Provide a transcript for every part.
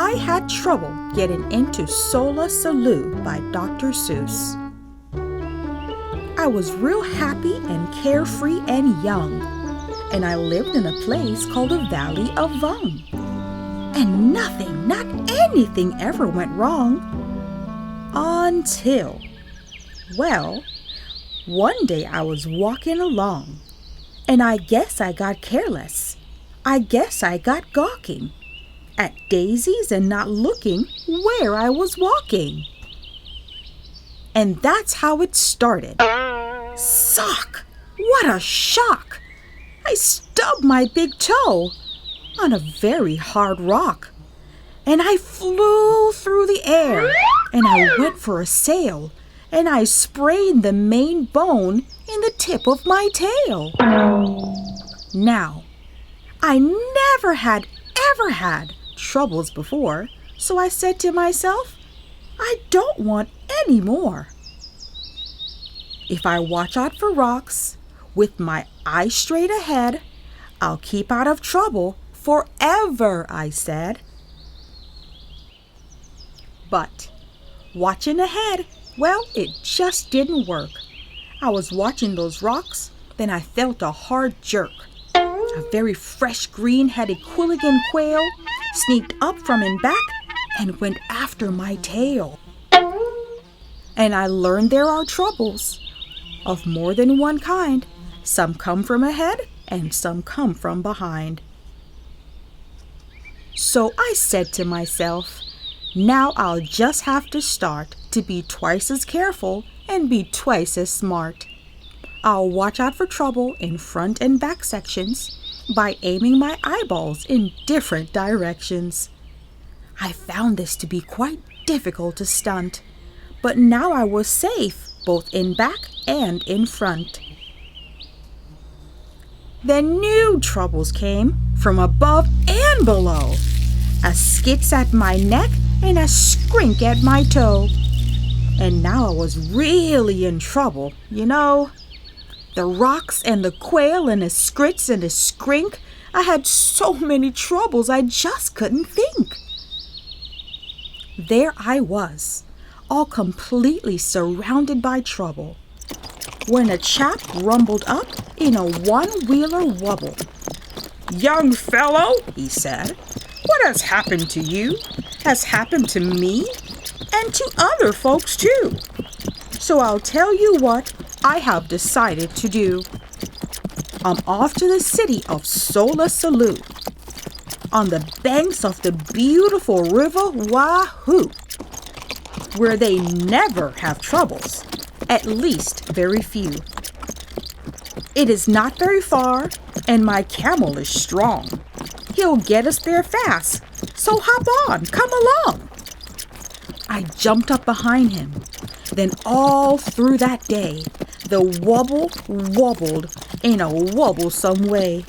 I had trouble getting into Solla Sollew by Dr. Seuss. I was real happy and carefree and young, and I lived in a place called the Valley of Vung. And nothing, not anything ever went wrong. Until, well, one day I was walking along, and I guess I got careless. I guess I got gawking at daisies and not looking where I was walking. And that's how it started. Sock! What a shock! I stubbed my big toe on a very hard rock, and I flew through the air, and I went for a sail, and I sprained the main bone in the tip of my tail. Now, I never had ever had troubles before, so I said to myself, I don't want any more. If I watch out for rocks with my eyes straight ahead, I'll keep out of trouble forever, I said. But watching ahead, well, it just didn't work. I was watching those rocks, then I felt a hard jerk. A very fresh green-headed Quilligan quail sneaked up from in back and went after my tail. And I learned there are troubles of more than one kind. Some come from ahead and some come from behind. So I said to myself, now I'll just have to start to be twice as careful and be twice as smart. I'll watch out for trouble in front and back sections by aiming my eyeballs in different directions. I found this to be quite difficult to stunt, but now I was safe both in back and in front. Then new troubles came from above and below. A skits at my neck and a skrink at my toe. And now I was really in trouble, you know. The rocks and the quail and the skrits and the skrink, I had so many troubles I just couldn't think. There I was, all completely surrounded by trouble, when a chap rumbled up in a one-wheeler wubble. "Young fellow," he said, "what has happened to you has happened to me and to other folks too. So I'll tell you what I have decided to do. I'm off to the city of Solla Sollew, on the banks of the beautiful river Wahoo, where they never have troubles, at least very few. It is not very far, and my camel is strong. He'll get us there fast, so hop on, come along." I jumped up behind him. Then all through that day, the wubble wobbled in a wobblesome way.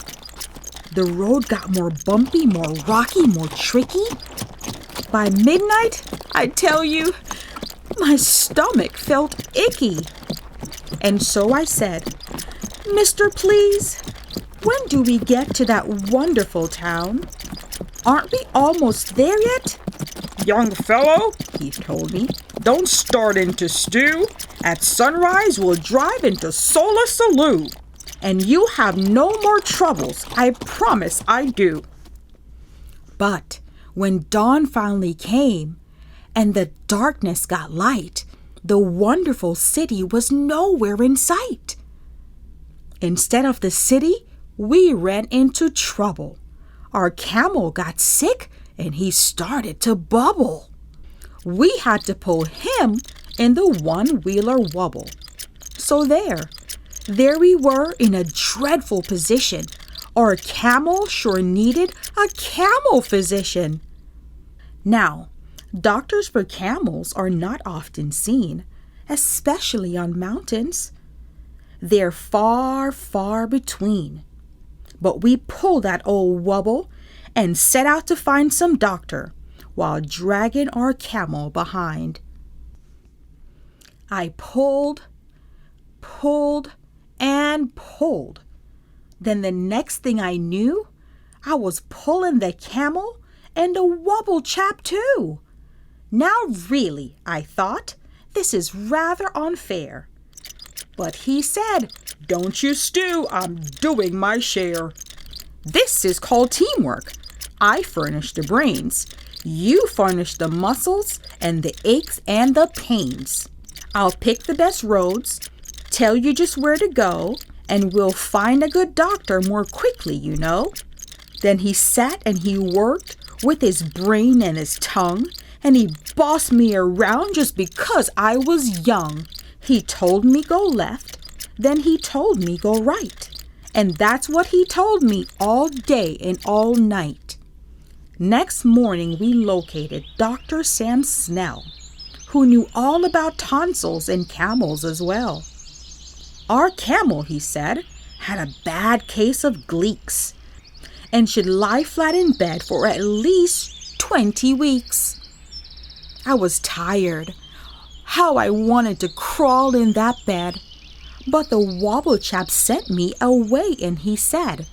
The road got more bumpy, more rocky, more tricky. By midnight, I tell you, my stomach felt icky. And so I said, "Mister, please, when do we get to that wonderful town? Aren't we almost there yet?" "Young fellow," he told me, "don't start into stew. At sunrise, we'll drive into Solla Sollew, and you'll have no more troubles, I promise I do." But when dawn finally came and the darkness got light, the wonderful city was nowhere in sight. Instead of the city, we ran into trouble. Our camel got sick and he started to bubble. We had to pull him in the one-wheeler wubble. So there we were in a dreadful position. Our camel sure needed a camel physician. Now, doctors for camels are not often seen, especially on mountains. They're far, far between. But we pulled that old wubble and set out to find some doctor while dragging our camel behind. I pulled, and pulled. Then the next thing I knew, I was pulling the camel and the wobble chap too. Now really, I thought, this is rather unfair. But he said, "Don't you stew, I'm doing my share. This is called teamwork. I furnish the brains. You furnish the muscles and the aches and the pains. I'll pick the best roads, tell you just where to go, and we'll find a good doctor more quickly, you know." Then he sat and he worked with his brain and his tongue, and he bossed me around just because I was young. He told me go left, then he told me go right. And that's what he told me all day and all night. Next morning, we located Dr. Sam Snell, who knew all about tonsils and camels as well. Our camel, he said, had a bad case of gleeks and should lie flat in bed for at least 20 weeks. I was tired. How I wanted to crawl in that bed. But the wobble chap sent me away and he said,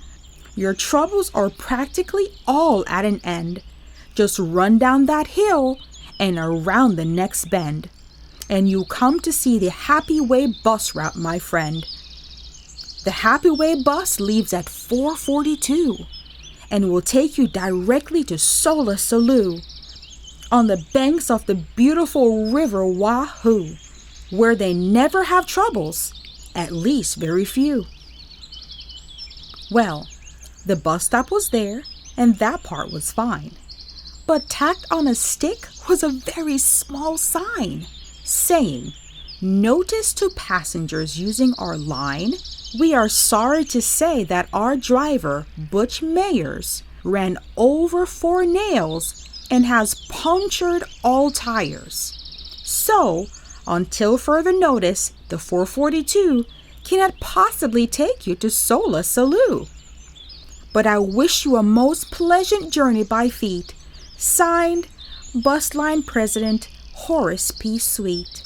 "Your troubles are practically all at an end. Just run down that hill and around the next bend, and you'll come to see the Happy Way bus route, my friend. The Happy Way bus leaves at 4:42 and will take you directly to Solla Sollew, on the banks of the beautiful river Wahoo, where they never have troubles, at least very few." Well, the bus stop was there, and that part was fine. But tacked on a stick was a very small sign saying, "Notice to passengers using our line, we are sorry to say that our driver, Butch Mayers, ran over 4 nails and has punctured all tires. So, until further notice, the 442 cannot possibly take you to Solla Sollew. But I wish you a most pleasant journey by feet. Signed, Bus Line President Horace P. Sweet."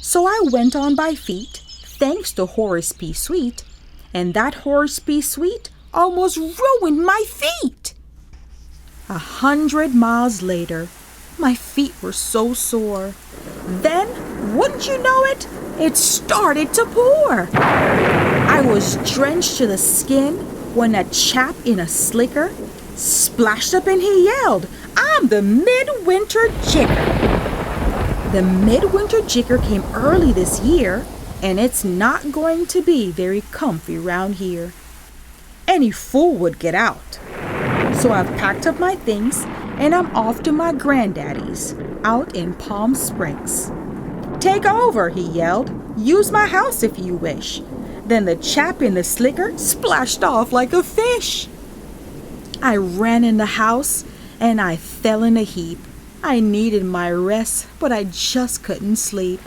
So I went on by feet, thanks to Horace P. Sweet, and that Horace P. Sweet almost ruined my feet. 100 miles later, my feet were so sore. Then, wouldn't you know it, it started to pour. I was drenched to the skin when a chap in a slicker splashed up and he yelled, "I'm the Midwinter Jicker." The Midwinter Jicker came early this year, and it's not going to be very comfy round here. Any fool would get out. So I've packed up my things and I'm off to my granddaddy's out in Palm Springs. "Take over," he yelled. "Use my house if you wish." Then the chap in the slicker splashed off like a fish. I ran in the house and I fell in a heap. I needed my rest, but I just couldn't sleep.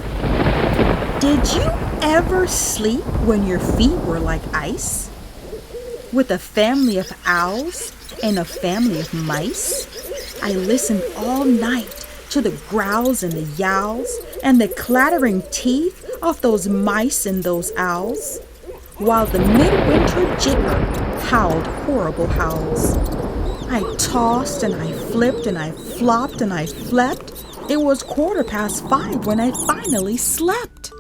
Did you ever sleep when your feet were like ice? With a family of owls and a family of mice? I listened all night to the growls and the yowls and the clattering teeth of those mice and those owls, while the Midwinter Jicker howled horrible howls. I tossed and I flipped and I flopped and I flepped. It was 5:15 when I finally slept.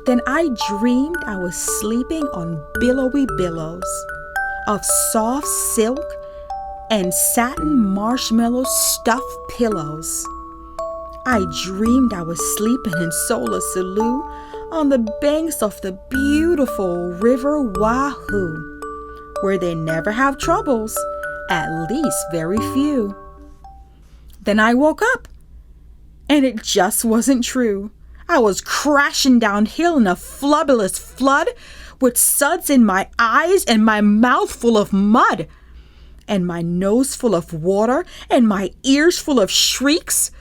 Then I dreamed I was sleeping on billowy billows of soft silk and satin marshmallow stuffed pillows. I dreamed I was sleeping in Solla Sollew on the banks of the beautiful river Wahoo, where they never have troubles, at least very few. Then I woke up, and it just wasn't true. I was crashing downhill in a flubberless flood with suds in my eyes and my mouth full of mud, and my nose full of water and my ears full of shrieks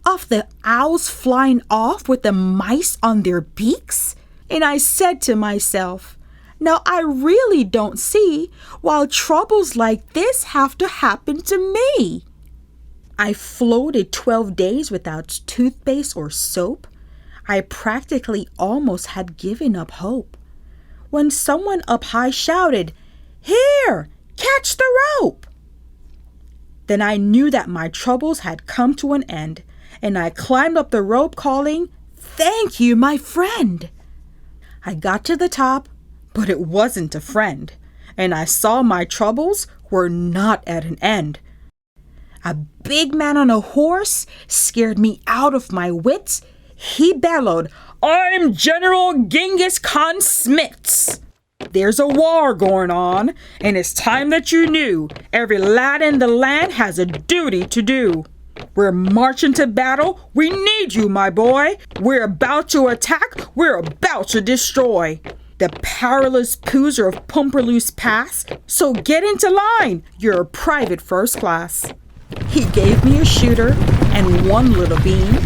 of the owls flying off with the mice on their beaks. And I said to myself, now I really don't see why troubles like this have to happen to me. I floated 12 days without toothpaste or soap. I practically almost had given up hope, when someone up high shouted, "Here, catch the rope!" Then I knew that my troubles had come to an end, and I climbed up the rope calling, "Thank you, my friend." I got to the top, but it wasn't a friend, and I saw my troubles were not at an end. A big man on a horse scared me out of my wits. He bellowed, "I'm General Genghis Khan Smits. There's a war going on, and it's time that you knew every lad in the land has a duty to do. We're marching to battle. We need you, my boy. We're about to attack. We're about to destroy the Perilous Poozer of Pompelmoose Pass. So get into line. You're a private first class." He gave me a shooter and one little bean,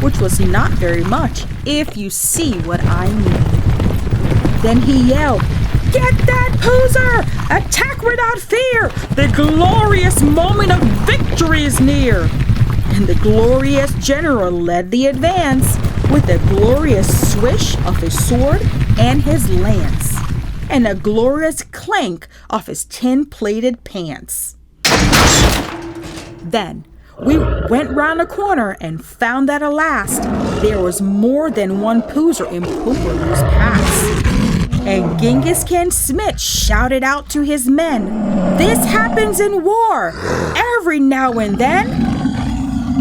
which was not very much if you see what I mean. Then he yelled, "Get that Poozer! Attack without fear! The glorious moment of victory is near!" And the glorious general led the advance with a glorious swish of his sword and his lance, and a glorious clank of his tin-plated pants. Then we went round a corner and found that, alas, there was more than one Poozer in Pompelmoose Pass. And Genghis Khan Smith shouted out to his men, "This happens in war, every now and then.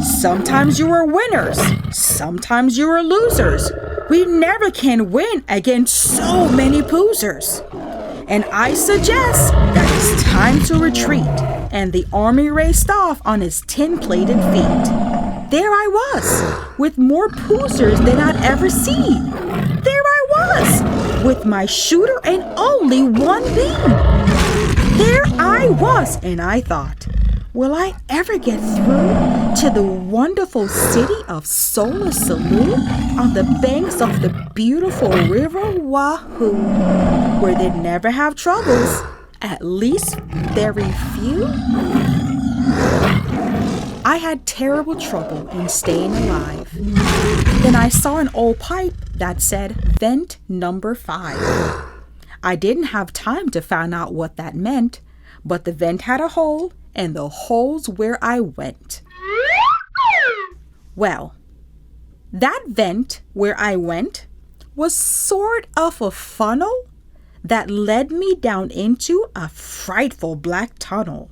Sometimes you are winners, sometimes you are losers. We never can win against so many Poozers. And I suggest that it's time to retreat." And the army raced off on its tin-plated feet. There I was, with more Poozers than I'd ever seen. There I was, with my shooter and only one bean. There I was, and I thought, will I ever get through to the wonderful city of Solla Sollew on the banks of the beautiful river Wahoo, where they'd never have troubles, at least very few? I had terrible trouble in staying alive. Then I saw an old pipe that said vent number 5. I didn't have time to find out what that meant, but the vent had a hole, and the hole's where I went. Well, that vent where I went was sort of a funnel that led me down into a frightful black tunnel.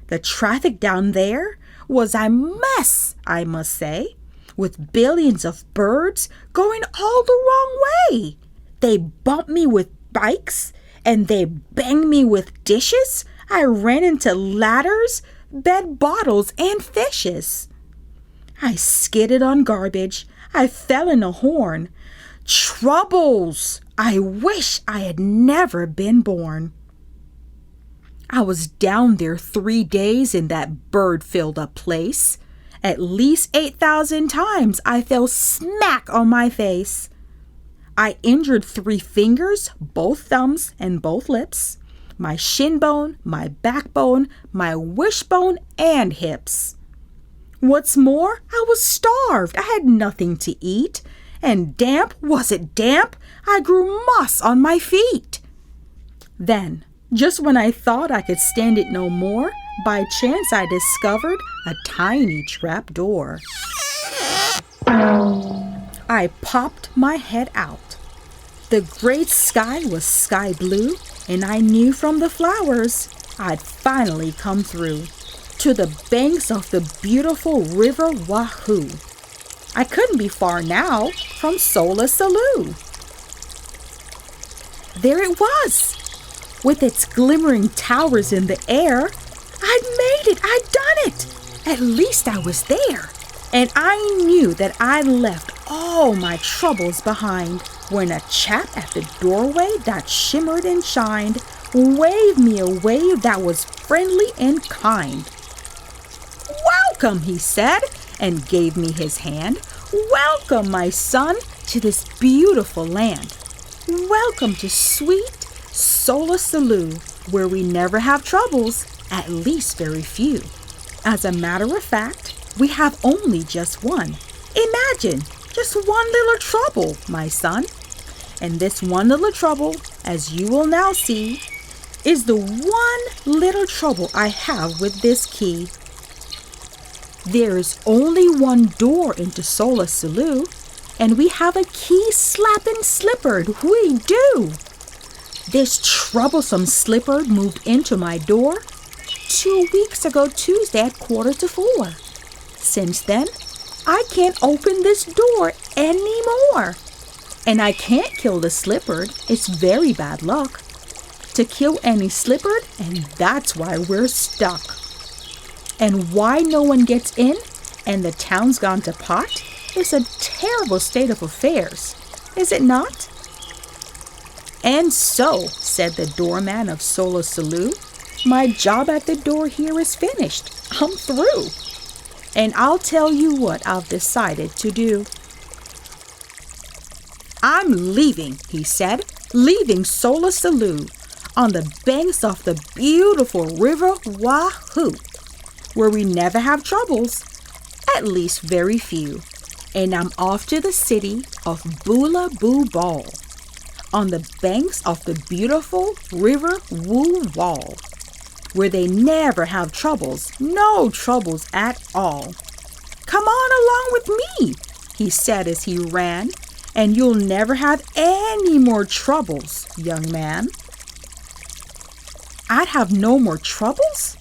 The traffic down there was a mess, I must say, with billions of birds going all the wrong way. They bumped me with bikes, and they banged me with dishes. I ran into ladders, bed bottles, and fishes. I skidded on garbage. I fell in a horn. Troubles! I wish I had never been born. I was down there 3 days in that bird-filled-up place. At least 8,000 times I fell smack on my face. I injured 3 fingers, both thumbs, and both lips, my shin bone, my backbone, my wishbone, and hips. What's more, I was starved. I had nothing to eat. And damp, was it damp? I grew moss on my feet. Then, just when I thought I could stand it no more, by chance I discovered a tiny trap door. I popped my head out. The great sky was sky blue, and I knew from the flowers I'd finally come through to the banks of the beautiful river Wahoo. I couldn't be far now from Solla Sollew. There it was, with its glimmering towers in the air. I'd made it, I'd done it. At least I was there. And I knew that I'd left all my troubles behind when a chap at the doorway that shimmered and shined waved me a wave that was friendly and kind. "Welcome," he said, and gave me his hand. "Welcome, my son, to this beautiful land. Welcome to sweet Solla Sollew, where we never have troubles, at least very few. As a matter of fact, we have only just one. Imagine, just one little trouble, my son. And this one little trouble, as you will now see, is the one little trouble I have with this key. There is only one door into Solla Sollew, and we have a key-slapping slipper, we do. This troublesome slipper moved into my door 2 weeks ago Tuesday at 3:45. Since then, I can't open this door anymore. And I can't kill the slipper. It's very bad luck to kill any slipper, and that's why we're stuck. And why no one gets in and the town's gone to pot is a terrible state of affairs, is it not? And so, said the doorman of Solla Sollew, my job at the door here is finished. I'm through. And I'll tell you what I've decided to do. I'm leaving, he said, leaving Solla Sollew on the banks of the beautiful river Wahoo, where we never have troubles, at least very few. And I'm off to the city of Boola Boo Ball, on the banks of the beautiful river Woo Wall, where they never have troubles, no troubles at all. Come on along with me, he said as he ran, and you'll never have any more troubles, young man. I'd have no more troubles?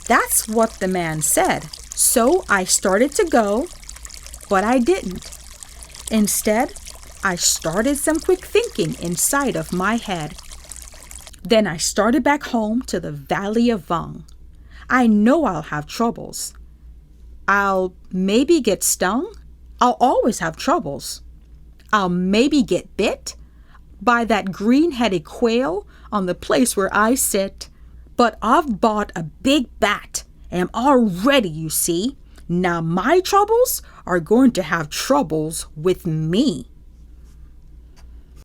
That's what the man said. So I started to go, but I didn't. Instead, I started some quick thinking inside of my head. Then I started back home to the Valley of Vung. I know I'll have troubles. I'll maybe get stung. I'll always have troubles. I'll maybe get bit by that green-headed quail on the place where I sit. But I've bought a big bat and I'm all ready, you see. Now my troubles are going to have troubles with me.